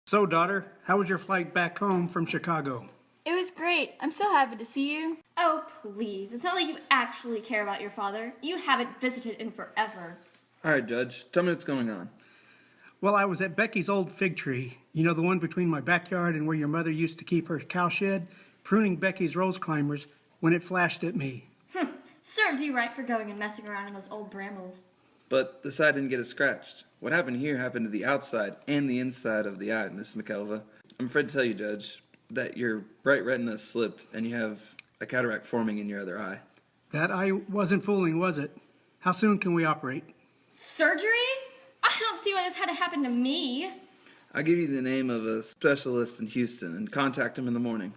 So, daughter, how was your flight back home from Chicago? It was great. I'm so happy to see you. Oh, please. It's not like you actually care about your father. You haven't visited in forever. All right, Judge. Tell me what's going on. Well, I was at Becky's old fig tree. You know, the one between my backyard and where your mother used to keep her cowshed? Pruning Becky's rose climbers when it flashed at me. Serves you right for going and messing around in those old brambles. But the side didn't get it scratched. What happened here happened to the outside and the inside of the eye, Miss McKelvey. I'm afraid to tell you, Judge, that your right retina slipped and you have a cataract forming in your other eye. That eye wasn't fooling, was it? How soon can we operate? Surgery? I don't see why this had to happen to me. I'll give you the name of a specialist in Houston and contact him in the morning.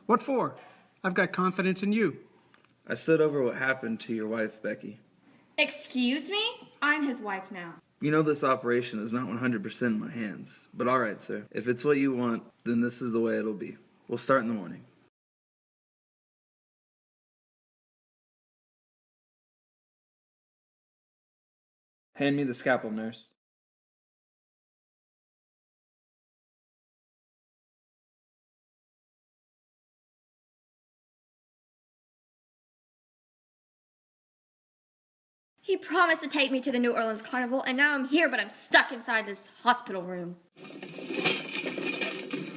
What for? I've got confidence in you. I stood over what happened to your wife, Becky. Excuse me? I'm his wife now. You know this operation is not 100% in my hands. But all right, sir. If it's what you want, then this is the way it'll be. We'll start in the morning. Hand me the scalpel, nurse. He promised to take me to the New Orleans Carnival, and now I'm here, but I'm stuck inside this hospital room.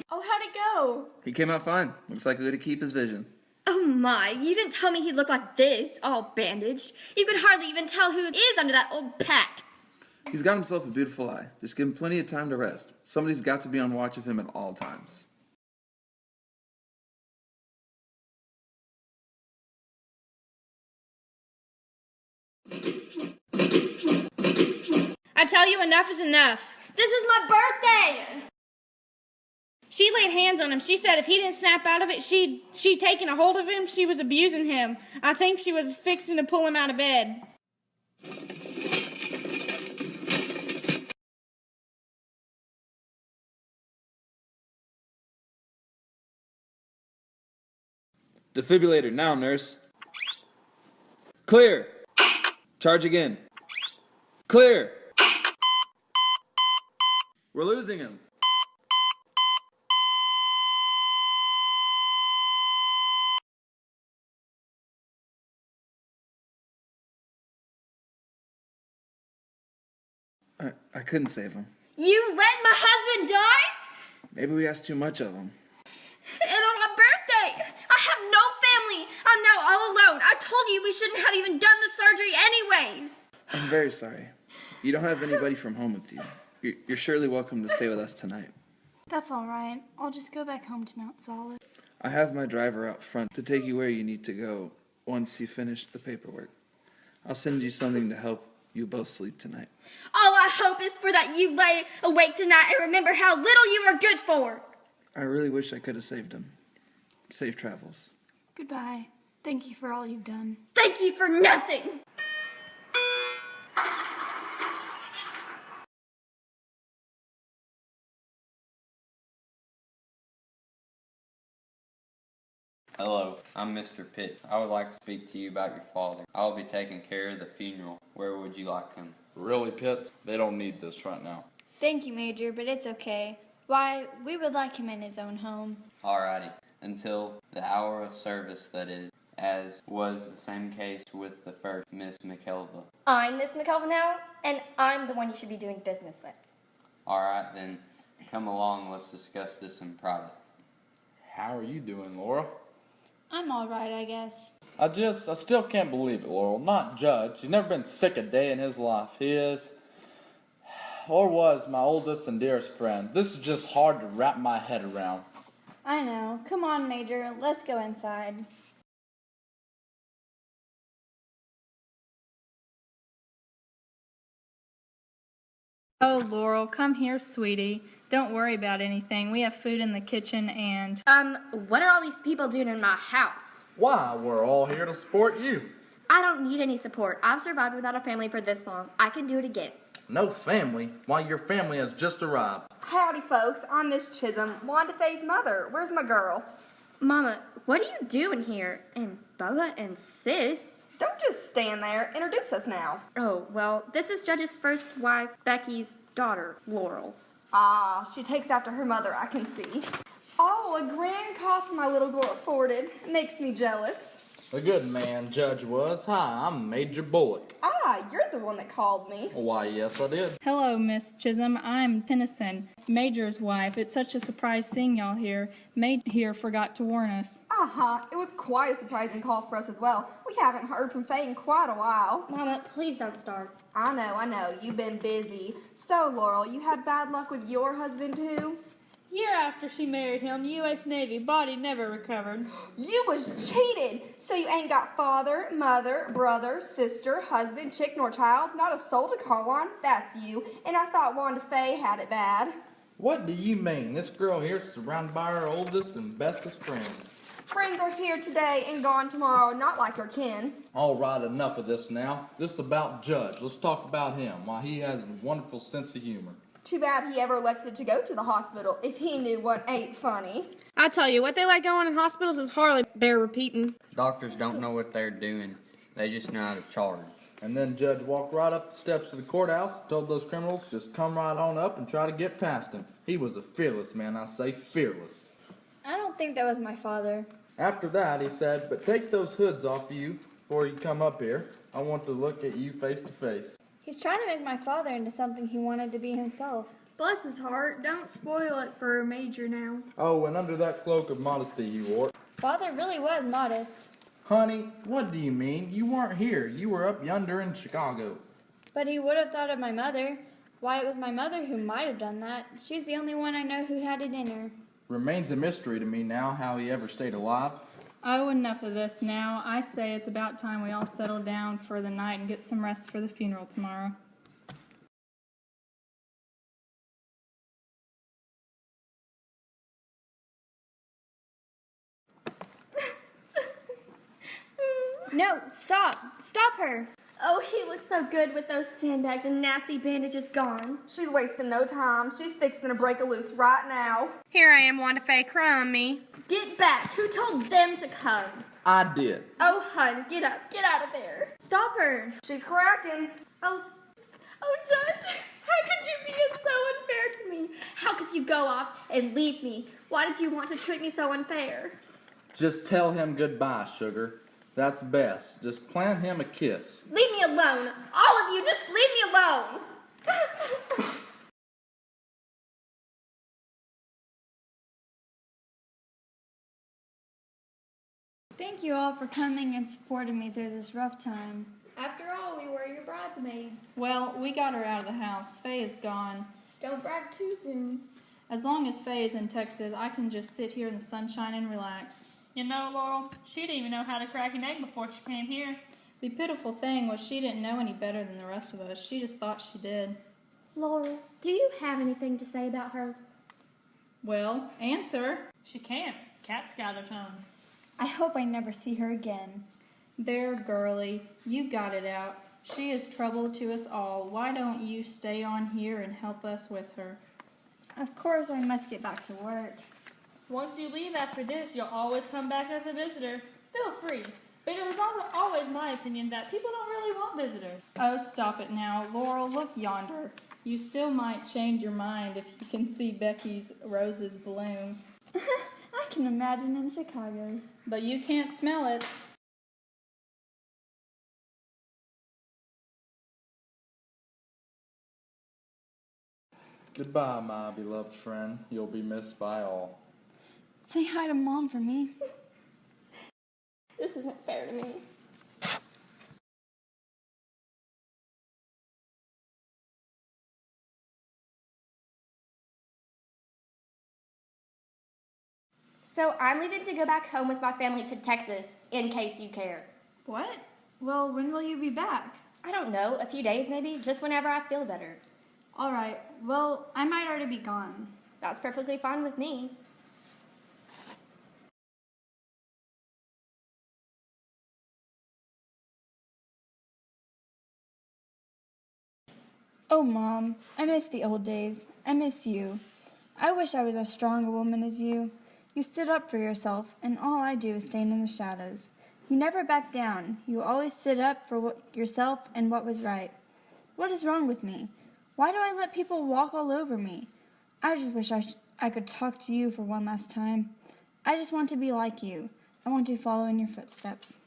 Oh, how'd it go? He came out fine. Looks like a way to keep his vision. Oh my, you didn't tell me he'd look like this, all bandaged. You could hardly even tell who it is under that old pack. He's got himself a beautiful eye. Just give him plenty of time to rest. Somebody's got to be on watch of him at all times. I tell you, enough is enough. This is my birthday! She laid hands on him. She said if he didn't snap out of it, she'd taken a hold of him. She was abusing him. I think she was fixing to pull him out of bed. Defibrillator now, nurse. Clear. Charge again. Clear. We're losing him. I couldn't save him. You let my husband die? Maybe we asked too much of him. And on my birthday! I have no family! I'm now all alone! I told you we shouldn't have even done the surgery anyways! I'm very sorry. You don't have anybody from home with you. You're surely welcome to stay with us tonight. That's all right. I'll just go back home to Mount Solid. I have my driver out front to take you where you need to go once you finish the paperwork. I'll send you something to help you both sleep tonight. All I hope is for that you lay awake tonight and remember how little you are good for! I really wish I could have saved him. Safe travels. Goodbye. Thank you for all you've done. Thank you for nothing! Hello, I'm Mr. Pitts. I would like to speak to you about your father. I will be taking care of the funeral. Where would you like him? Really, Pitts? They don't need this right now. Thank you, Major, but it's okay. Why, we would like him in his own home. Alrighty. Until the hour of service, that is, as was the same case with the first Miss McKelvey. I'm Miss McKelvey now, and I'm the one you should be doing business with. Alright then, come along, let's discuss this in private. How are you doing, Laura? I'm all right, I guess. I still can't believe it, Laurel. Not Judge. He's never been sick a day in his life. He is, or was, my oldest and dearest friend. This is just hard to wrap my head around. I know. Come on, Major. Let's go inside. Oh, Laurel, come here, sweetie. Don't worry about anything. We have food in the kitchen and... What are all these people doing in my house? Why, we're all here to support you. I don't need any support. I've survived without a family for this long. I can do it again. No family? Why, your family has just arrived. Howdy, folks. I'm Miss Chisholm, Wanda Faye's mother. Where's my girl? Mama, what are you doing here? And Bubba and Sis? Don't just stand there. Introduce us now. Oh, well, this is Judge's first wife, Becky's daughter, Laurel. Ah, she takes after her mother, I can see. Oh, a grand coffin my little girl afforded. Makes me jealous. A good man, Judge was. Hi, I'm Major Bullock. Ah, you're the one that called me. Why, yes, I did. Hello, Miss Chisholm. I'm Tennyson, Major's wife. It's such a surprise seeing y'all here. Major here forgot to warn us. Uh-huh. It was quite a surprising call for us as well. We haven't heard from Faye in quite a while. Mama, please don't start. I know. You've been busy. So, Laurel, you had bad luck with your husband, too? Year after she married him, U.S. Navy, body never recovered. You was cheated! So you ain't got father, mother, brother, sister, husband, chick, nor child? Not a soul to call on? That's you. And I thought Wanda Faye had it bad. What do you mean? This girl here's surrounded by her oldest and bestest friends. Friends are here today and gone tomorrow, not like your kin. All right, enough of this now. This is about Judge. Let's talk about him, why he has a wonderful sense of humor. Too bad he ever elected to go to the hospital if he knew what ain't funny. I tell you, what they let go on in hospitals is hardly bear repeating. Doctors don't know what they're doing. They just know how to charge. And then Judge walked right up the steps of the courthouse, told those criminals just come right on up and try to get past him. He was a fearless man, I say fearless. I don't think that was my father. After that, he said, but take those hoods off of you before you come up here. I want to look at you face to face. He's trying to make my father into something he wanted to be himself. Bless his heart. Don't spoil it for a Major now. Oh, and under that cloak of modesty he wore. Father really was modest. Honey, what do you mean? You weren't here. You were up yonder in Chicago. But he would have thought of my mother. Why, it was my mother who might have done that. She's the only one I know who had it in her. Remains a mystery to me now how he ever stayed alive. Oh, enough of this now. I say it's about time we all settle down for the night and get some rest for the funeral tomorrow. No, stop! Stop her! Oh, he looks so good with those sandbags and nasty bandages gone. She's wasting no time. She's fixing to break a loose right now. Here I am, Wanda Faye, cry on me. Get back. Who told them to come? I did. Oh, hun, get up. Get out of there. Stop her! She's cracking. Oh, Judge, how could you be so unfair to me? How could you go off and leave me? Why did you want to treat me so unfair? Just tell him goodbye, sugar. That's best. Just plant him a kiss. Leave me alone. All of you, just leave me alone. Thank you all for coming and supporting me through this rough time. After all, we were your bridesmaids. Well, we got her out of the house. Faye is gone. Don't brag too soon. As long as Faye is in Texas, I can just sit here in the sunshine and relax. You know, Laurel, she didn't even know how to crack an egg before she came here. The pitiful thing was she didn't know any better than the rest of us. She just thought she did. Laurel, do you have anything to say about her? Well, answer. She can't. Cat's got her tongue. I hope I never see her again. There, girlie, you got it out. She is trouble to us all. Why don't you stay on here and help us with her? Of course I must get back to work. Once you leave after this, you'll always come back as a visitor. Feel free. But it was also always my opinion that people don't really want visitors. Oh, stop it now. Laurel, look yonder. You still might change your mind if you can see Becky's roses bloom. I can imagine in Chicago. But you can't smell it. Goodbye, my beloved friend. You'll be missed by all. Say hi to Mom for me. This isn't fair to me. So I'm leaving to go back home with my family to Texas, in case you care. What? Well, when will you be back? I don't know, a few days maybe, just whenever I feel better. All right. Well, I might already be gone. That's perfectly fine with me. Oh, Mom, I miss the old days. I miss you. I wish I was as strong a woman as you. You stood up for yourself, and all I do is stand in the shadows. You never backed down. You always stood up for yourself and what was right. What is wrong with me? Why do I let people walk all over me? I just wish I could talk to you for one last time. I just want to be like you. I want to follow in your footsteps.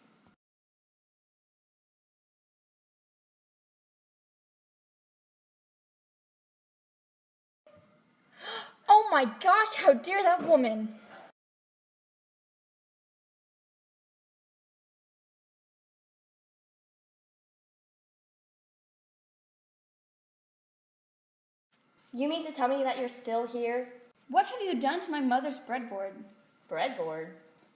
Oh my gosh, how dare that woman! You mean to tell me that you're still here? What have you done to my mother's breadboard? Breadboard?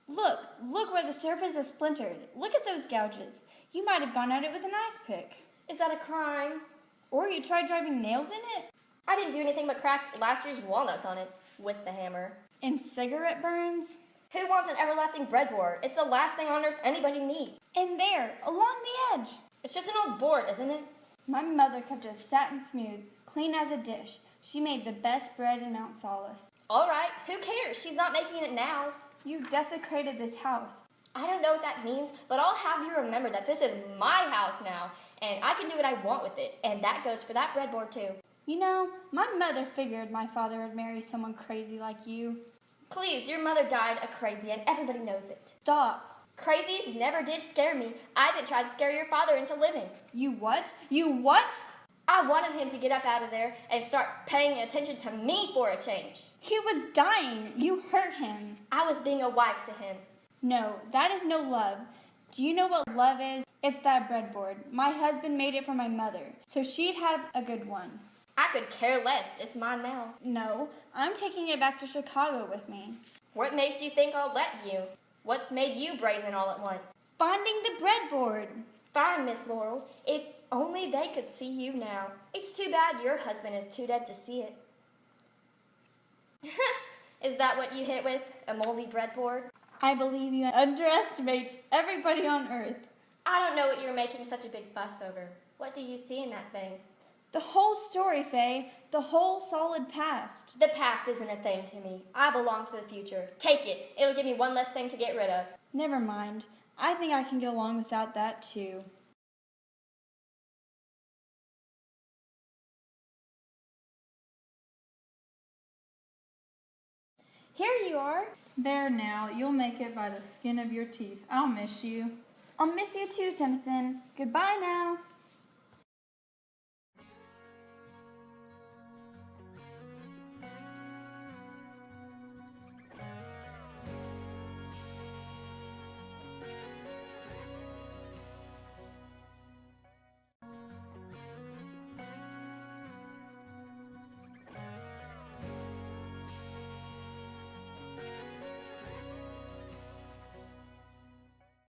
Look where the surface is splintered. Look at those gouges. You might have gone at it with an ice pick. Is that a crime? Or you tried driving nails in it? I didn't do anything but crack last year's walnuts on it with the hammer. And cigarette burns? Who wants an everlasting breadboard? It's the last thing on earth anybody needs. And there, along the edge. It's just an old board, isn't it? My mother kept it satin smooth, clean as a dish. She made the best bread in Mount Solace. All right, who cares? She's not making it now. You desecrated this house. I don't know what that means, but I'll have you remember that this is my house now, and I can do what I want with it, and that goes for that breadboard too. You know, my mother figured my father would marry someone crazy like you. Please, your mother died a crazy, and everybody knows it. Stop. Crazies never did scare me. I even tried to scare your father into living. You what? You what? I wanted him to get up out of there and start paying attention to me for a change. He was dying. You hurt him. I was being a wife to him. No, that is no love. Do you know what love is? It's that breadboard. My husband made it for my mother, so she'd have a good one. I could care less. It's mine now. No, I'm taking it back to Chicago with me. What makes you think I'll let you? What's made you brazen all at once? Finding the breadboard. Fine, Miss Laurel. If only they could see you now. It's too bad your husband is too dead to see it. Is that what you hit with? A moldy breadboard? I believe you underestimate everybody on earth. I don't know what you're making such a big fuss over. What do you see in that thing? The whole story, Faye. The whole solid past. The past isn't a thing to me. I belong to the future. Take it. It'll give me one less thing to get rid of. Never mind. I think I can get along without that, too. Here you are. There now, you'll make it by the skin of your teeth. I'll miss you. I'll miss you too, Timson. Goodbye now.